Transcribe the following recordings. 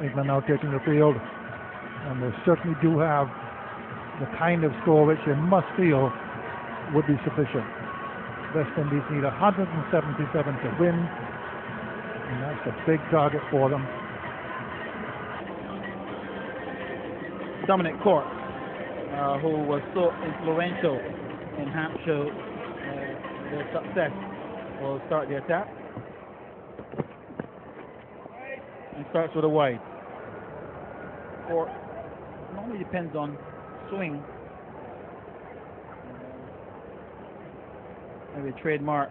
England now taking the field, and they certainly do have the kind of score which they must feel would be sufficient. West Indies need 177 to win, and that's a big target for them. Dominic Cork, who was so influential in Hampshire, their success, will start the attack. And starts with a wide. Cork normally depends on swing. Maybe a trademark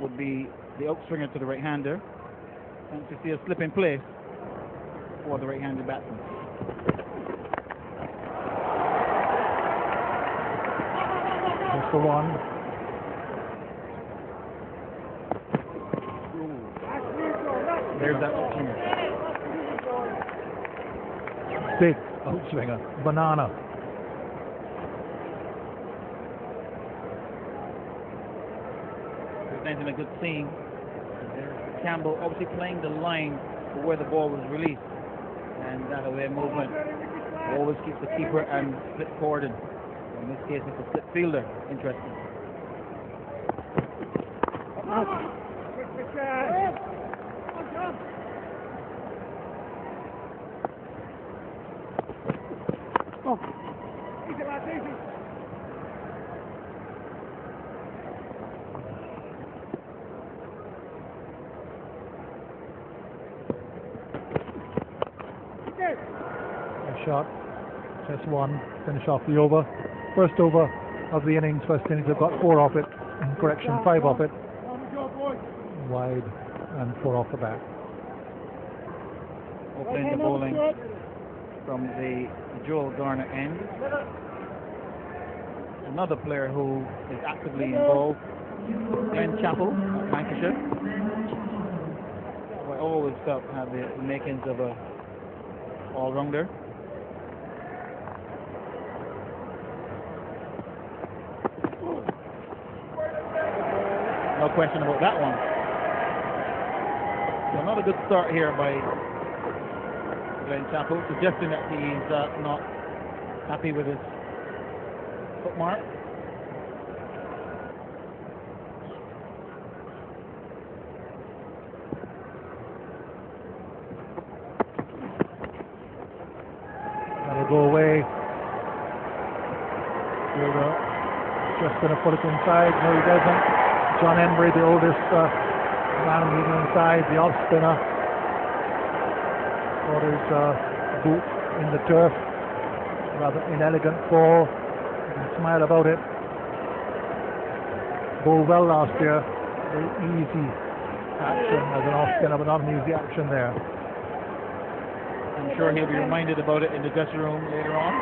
would be the outswinger to the right-hander. And to see a slip in place for the right-handed batsman. Just the one. There's that outswinger. Big outswinger. Banana. Presenting a good scene. Campbell obviously playing the line for where the ball was released. And that away movement always keeps the keeper and split cordon. In this case, it's a split fielder. Interesting. Shot, just one, finish off the over. First over of the innings, West Indies have got 4 off it, correction, 5 off it. Wide and 4 off the bat. Opening the bowling from the Joel Garner end. Another player who is actively involved, Glenn Chappell, Lancashire. Who I always felt had the makings of a all-rounder. No question about that one. So not a good start here by Glenn Chappell, suggesting that he's not happy with his footmark. That'll go away. Fielder just going to put it inside. No, he doesn't. John Embry, the oldest man on the England side, the off spinner, got his boot in the turf. Rather inelegant ball. You can smile about it. Bowled well last year. Very easy action as an off spinner, but not an easy action there. I'm sure he'll be reminded about it in the dressing room later on.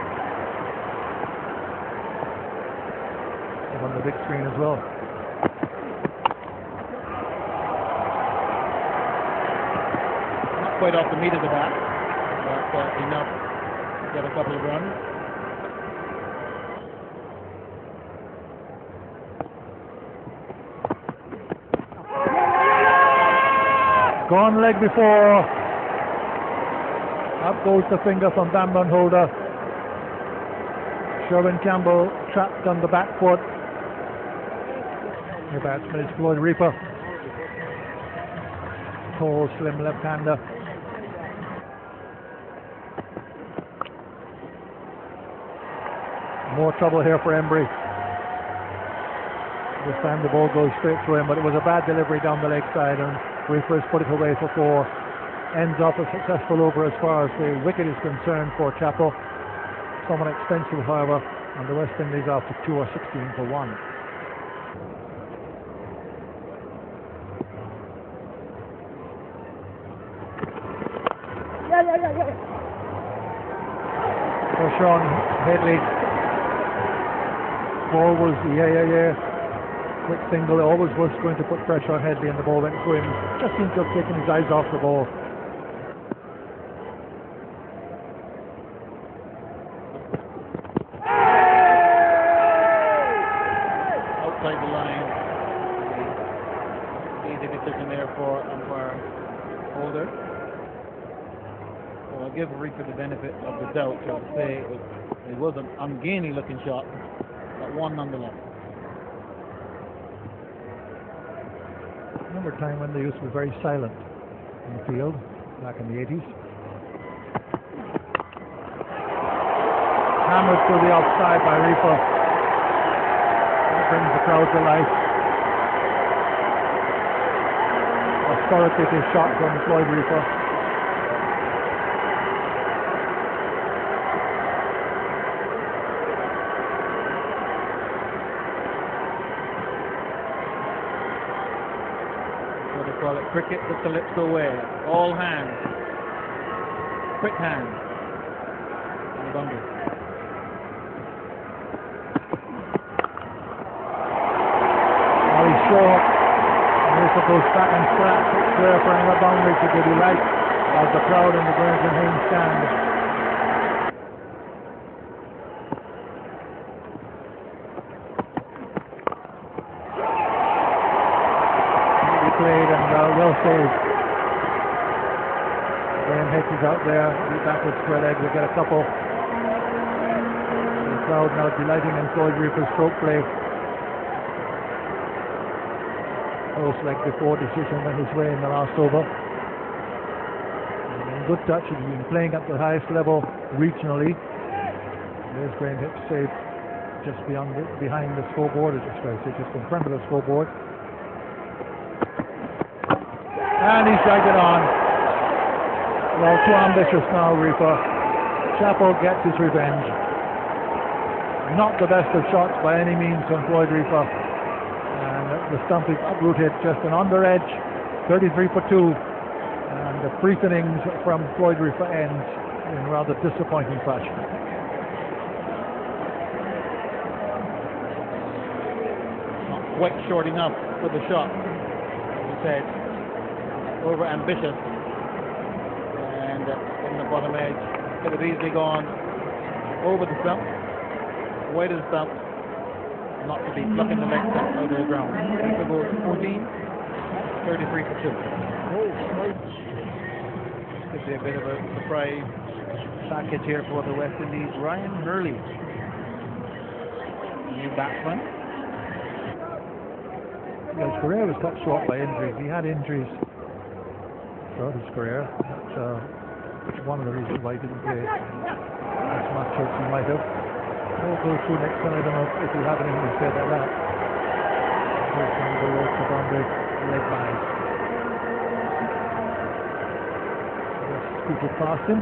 And on the big screen as well. Quite off the meat of the bat, but enough to get a couple of runs. Gone leg before. Up goes the finger from Bamburn holder. Sherwin Campbell trapped on the back foot. The batsman is Floyd Reaper. Tall, slim left-hander. More trouble here for Embry. This time the ball goes straight through him, but it was a bad delivery down the leg side, and Reaper has put it away for 4. Ends up a successful over as far as the wicket is concerned for Chappell. Somewhat expensive, however, and the West Indies after 2 are 16 for 1. Pressure on Headley. Ball was quick single. Always was going to put pressure on Headley, and the ball went through him. Just seemed to have taken his eyes off the ball. Outside the line. Easy decision there for umpire Holder. So I'll give Reaper the benefit of the doubt. So I'll say it was an ungainly looking shot, but one nonetheless. Remember a time when they used to be very silent in the field, back in the 80s. Hammered through the offside by Reaper. That brings the crowd to life. Authoritative shot from Floyd Reaper. What they call it, cricket the calypso way. All hands. Quick hands. On the boundary. Short. Reaper goes back and slaps it clear for another boundary to the delight of the crowd in the Burns and Haynes stand. He played and well saved. Graham Hitch is out there, back with square leg, we get a couple. The crowd now delighting in Floyd Reaper's stroke play. Almost like before decision went his way in the last over. And good touch, he's been playing at the highest level regionally. There's Graham Hitch saved just behind the scoreboard, I just try to say, just in front of the scoreboard. And he's dragged it on. Well, too ambitious now, Reaper. Chappell gets his revenge. Not the best of shots by any means from Floyd Reaper. The stump is uprooted, just an under edge, 33 for 2, and the free innings from Floyd Reaper ends in rather disappointing fashion. Not quite short enough for the shot, as you said, over ambitious, and in the bottom edge, could have easily gone over the stump, away to the stump. Not to be plucking the leg out of the ground. Reaper goes 14, 33 for 2. Could be a bit of a surprise package here for the West Indies. Ryan Hurley, new batsman. His career was cut short by injuries. He had injuries throughout his career. That's one of the reasons why he didn't play as much as he might have. We'll go through next one. I don't know if you have anything to say about that. Here's one of the road to boundary, leg by. Scooted past him.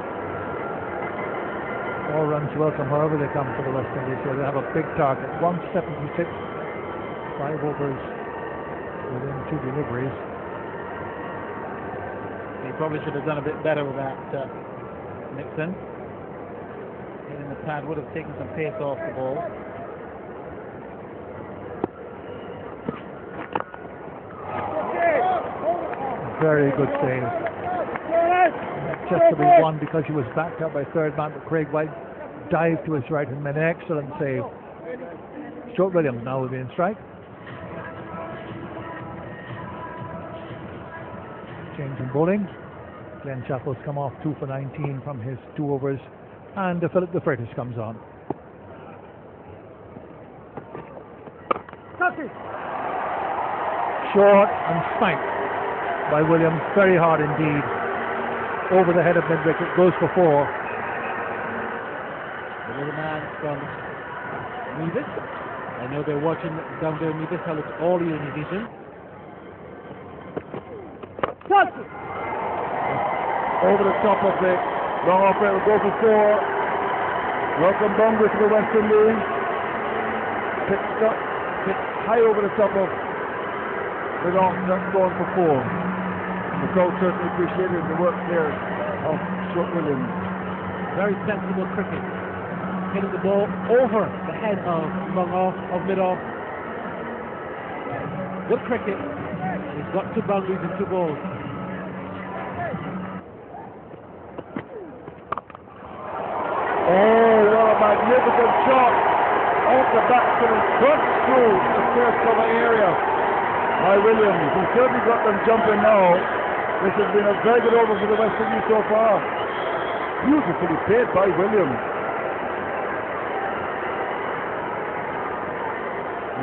All runs welcome, however they come for the West Indies. So they have a big target. 176, 5 overs within 2 deliveries. He probably should have done a bit better with that, Nixon. Hitting the pad would have taken some pace off the ball. Very good save. Just to be won because he was backed up by third man, but Craig White dived to his right and made an excellent save. Stuart Williams now will be in strike. Change in bowling. Glenn Chappell's come off 2 for 19 from his 2 overs. And Philip De Freitas comes on. Short and spiked by Williams, very hard indeed. Over the head of mid-wicket, goes for 4. The little man from Nevis. I know they're watching down there in Nevis. Tell it's all Univision. Over the top of the long off right, will go for 4. Welcome boundary to the West Indies. Hit high over the top of the long, that's going for 4. The crowd certainly appreciated the work there of Stuart Williams. Very sensible cricket. Hitting the ball over the head of long off, of mid off. Good cricket. He's got 2 boundaries and 2 balls. Oh, what a magnificent shot off the batsman and crushed through the first cover area by Williams. He's certainly got them jumping now. This has been a very good over for the West Indies so far. Beautifully played by Williams.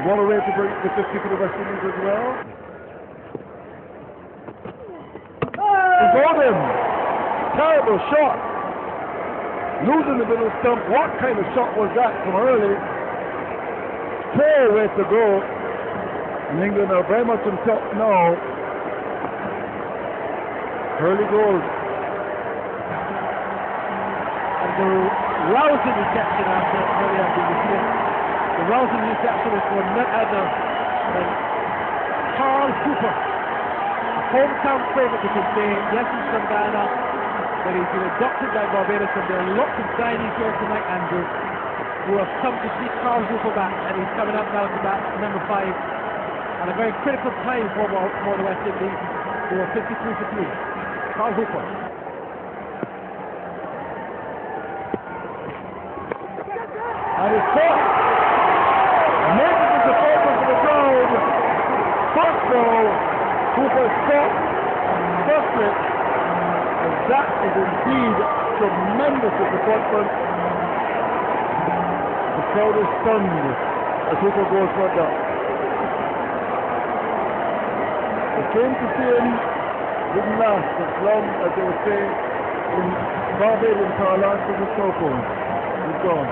What a way to bring the 50 for the West Indies as well. He got him. Terrible shot. Losing the middle stump. What kind of shot was that from early? Poor way to go. And England are very much on top now. Early goals. And the rousing reception after earlier being dismissed. The rousing reception is for none other than Carl Hooper, a hometown favourite, you can say. Yes, he's from Ghana, but he's been adopted by Barbados, and there are lots of Chinese here tonight, Andrew, who have come to see Carl Hooper back, and he's coming up now to bat number 5 at a very critical time for the West Indies, who are 53 for 3. Carl Hooper. And it's caught. Makes it the focus of the crowd. First goal, Cooper stopped firstly, and that is indeed tremendous disappointment. The crowd is stunned as Cooper goes further. They came to see him, didn't last as long as they would say in Barbadian parlance with the snowfall. He's gone.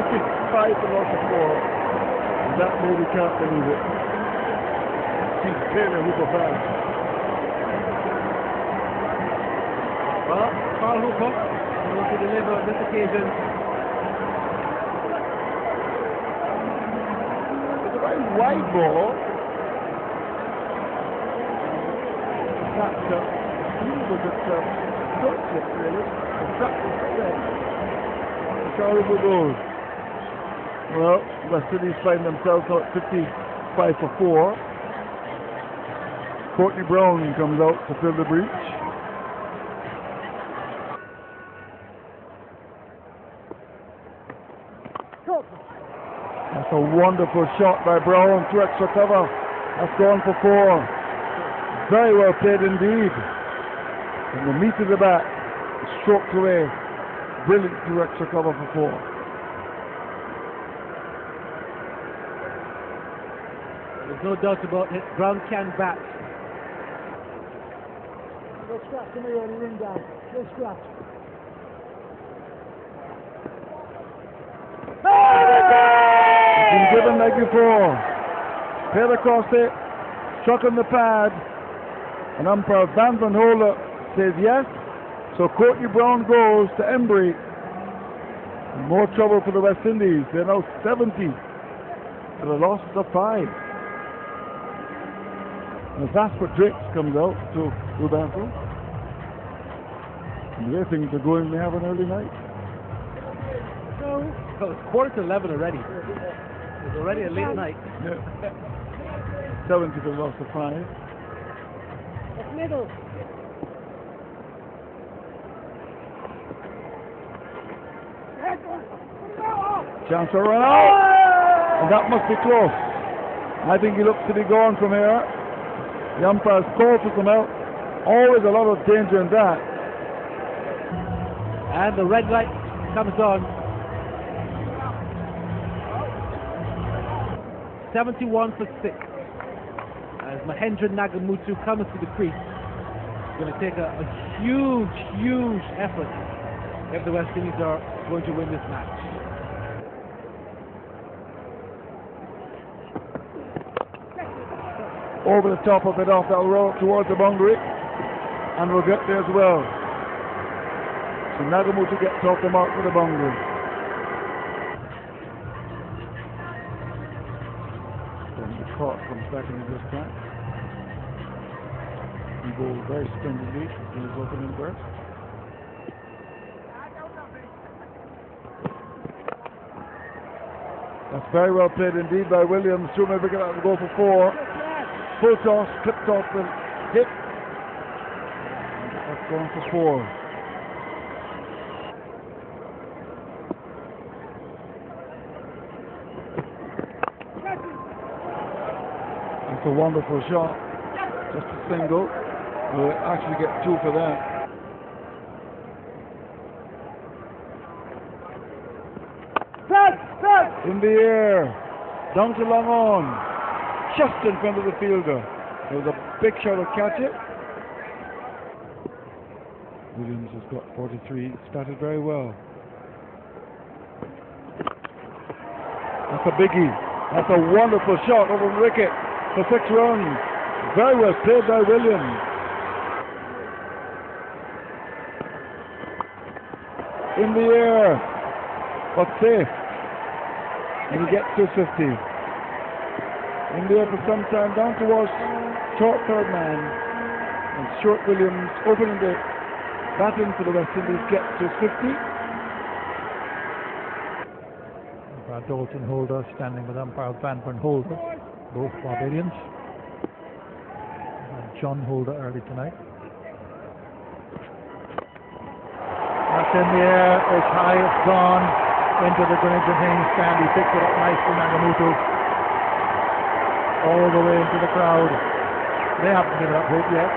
55 for loss of 4. That maybe can't believe it. He's clearly a Hooper fan. Well, Carl Hooper going to deliver on this occasion. It's a very wide ball. That's was it don't slip really. That was set. Carl Hooper goes. Well, West Indies find themselves out 55 for 4. Courtney Brown comes out to fill the breach. That's a wonderful shot by Brown. 2 extra cover. That's gone for 4. Very well played indeed. From the meat of the bat, stroked away. Brilliant 2 extra cover for 4. There's no doubt about it. Brown can bat. No scratch to me on the ring down. No scratch. It's been given like before. Played across it, struck on the pad, and umpire Van Holer says yes. So Courtney Brown goes to Embry. More trouble for the West Indies. They're now 70 for the loss of 5. And Vasper Drix comes out to Rubanto. And the way things are going, they have an early night. So it's 11:15 already. It's already a late night. Yeah. 70 for the loss of 5. That's middle. Chance to run out. And that must be close. I think he looks to be gone from here. The umpires call to come out. Always a lot of danger in that. And the red light comes on. 71 for 6. As Mahendra Nagamutu comes to the crease. It's going to take a huge effort if the West Indies are going to win this match. Over the top of it, off that roll towards the boundary, and we'll get there as well. So Nagamutu gets off the mark for the boundary. Then the court comes back into this time. He goes very splendidly in his opening burst. That's very well played indeed by Williams. Soon maybe get out and go for 4. Full toss, clipped off the hip. That's going for 4. It's a wonderful shot. Just a single. We'll actually get 2 for that. In the air. Down to long on. Just in front of the fielder. There was a big shot to catch it. Williams has got 43. Started very well. That's a biggie. That's a wonderful shot over the wicket for 6 runs. Very well played by Williams. In the air, but safe. And he gets to 50. In the air for some time, down towards short third man. And Stuart Williams opening the batting for the West Indies gets to 50. Brad Dalton Holder standing with umpire Van Holder, both Barbadians. And John Holder early tonight. That's in the air, it's high, it's gone into the Greenwich and Haynes stand. He picked it up nicely, Nagamutu, all the way into the crowd. They haven't given up hope yet,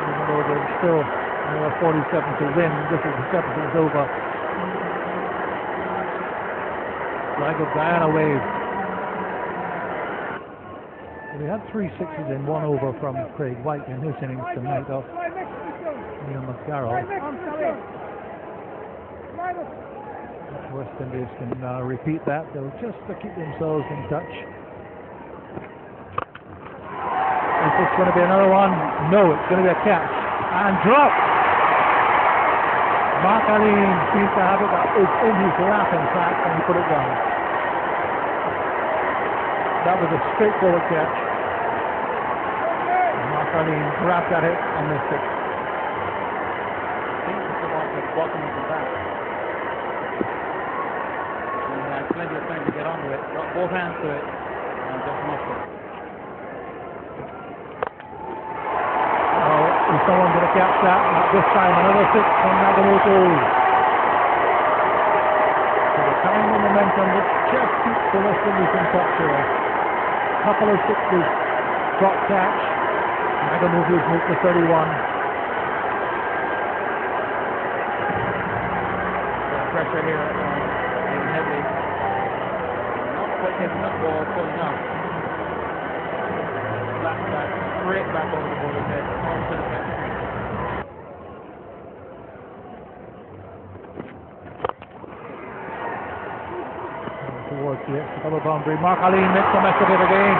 even though there's still 47 to win. This is the 7th is over. Like a Diana wave. We had 3 sixes in 1 over from Craig White in his innings tonight off Neil McGarrell. West Indies can repeat that. They'll just keep themselves in touch. Is this going to be another one? No, it's going to be a catch. And drop! Mark Aline seems to have it. That is in his lap, in fact, and he put it down. That was a straightforward catch. Mark Aline grabbed at it and missed it. Bottom of the bat. He had plenty of time to get onto it, got both hands to it, and just muffed it. Oh, is someone going to catch that? Not this time. Another 6 from Nagamoto. So the time and momentum that just keeps the West Indies in touch here. Couple of 6s, drop catch. Nagamoto's moved to 31. Pressure here in heavily. Not quite hitting that ball full enough. Flat back, straight back over the bowler's head. All to the catch. Towards the extra cover boundary. Mark Aline makes a mess of it again.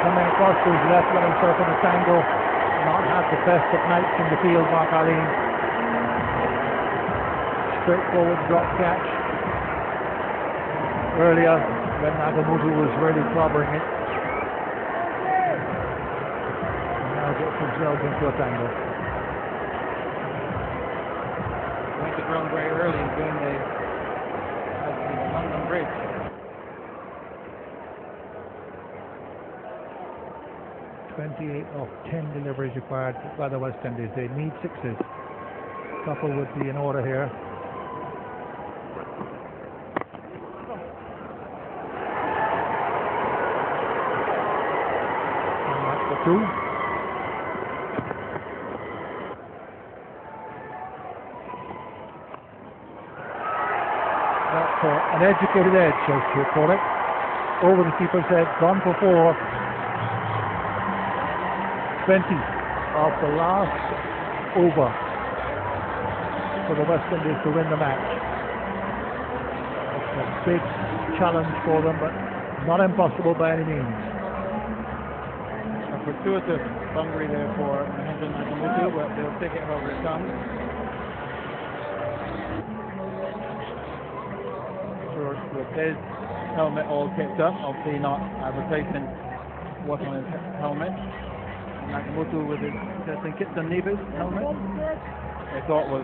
Coming across to his left, let himself in a tangle. Not had the best of nights in the field, Mark Aline. Straightforward drop catch. Earlier, when Nagamutu was really clobbering it. And now gets himself into a tangle. Went to ground very early during the London Bridge. 28 of 10 deliveries required by the West Indies. They need 6s. Couple would be in order here. And that's the 2. That's an educated edge, as you call it. Over the keeper's head, gone for 4. 20 of the last over for the West Indies to win the match. It's a big challenge for them, but not impossible by any means. A fortuitous boundary there for Mahendra Nagamutu, but they'll take it however it comes. George with his helmet all picked up, obviously not a replacement wasn't on his helmet. Nagamutu with his testing kits and Nevis helmet. I thought was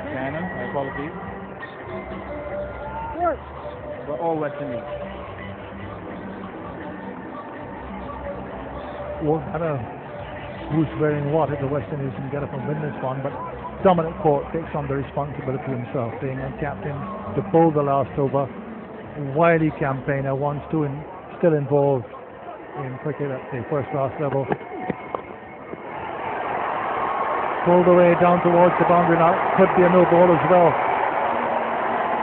Cannon, my apologies. But all West Indies. Won't matter who's wearing what if the West Indies can get up and win this one, but Dominic Cork takes on the responsibility himself, being a captain to bowl the last over. Wily campaigner, once still involved in cricket at the first class level. Pulled away down towards the boundary now. Could be a no ball as well.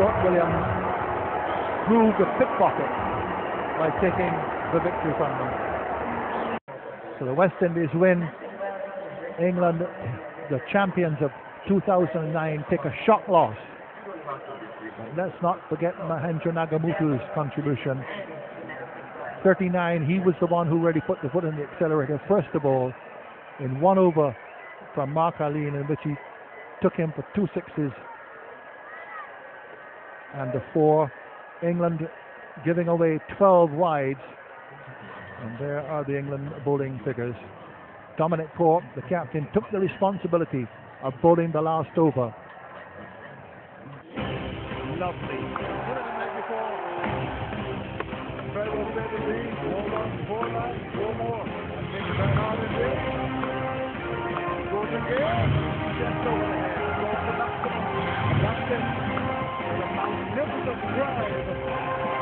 Stuart Williams proved a pickpocket by taking the victory from them. So the West Indies win. England, the champions of 2009, take a shock loss. But let's not forget Mahendra Nagamutu's contribution. 39, he was the one who really put the foot in the accelerator first of all in 1 over from Mark Aline, in which he took him for 2 sixes and a 4. England giving away 12 wides, and there are the England bowling figures. Dominic Pope, the captain, took the responsibility of bowling the last over. Lovely. Incredible bit of lead. Hold on, 4 laps, 4 more. And things are hard in there. Goes again. Just over the head. Goes to Lapton. Lapton. The magnificent drive.